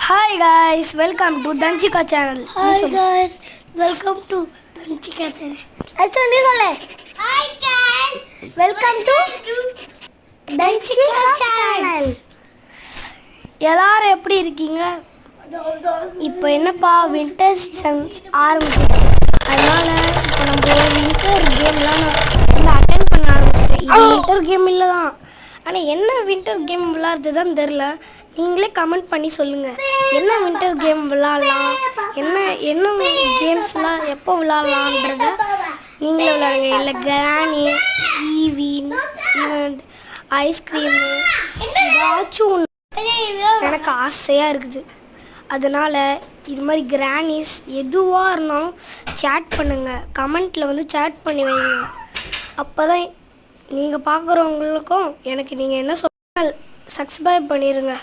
Hi guys, welcome to Danchika channel. Hi guys, welcome to Danchika channel. Actually, Hi guys, welcome to Danchika channel. எல்லாரும் எப்படி இருக்கீங்க? இப்போ என்னப்பா winter season ஆரம்பிச்சிருச்சு. அதனால இப்போ நம்ம வின்டர் கேம்லாம் நம்ம அட்டெண்ட் பண்ண ஆரம்பிச்சிட்டேன். இது வின்டர் கேம் இல்லை தான், ஆனால் என்ன வின்டர் கேம் விளாட்றது தான் தெரில. நீங்களே கமெண்ட் பண்ணி சொல்லுங்கள், என்ன வின்டர் கேம் விளாட்லாம், என்ன கேம்ஸ்லாம் எப்போ விளாட்லான்றத நீங்களே விளாடுங்க. இல்லை கிராணி, ஈவெண்ட், ஐஸ்கிரீமு ஏதாச்சும் ஒன்று எனக்கு ஆசையாக இருக்குது. அதனால் இது மாதிரி கிராணிஸ் எதுவாக இருந்தாலும் சேட் பண்ணுங்கள், கமெண்ட்டில் வந்து சேட் பண்ணி வைங்க. அப்போ தான் நீங்கள் பார்க்குறவங்களுக்கும் எனக்கு நீங்கள் என்ன சொன்னால் சப்ஸ்கிரைப் பண்ணிடுங்க.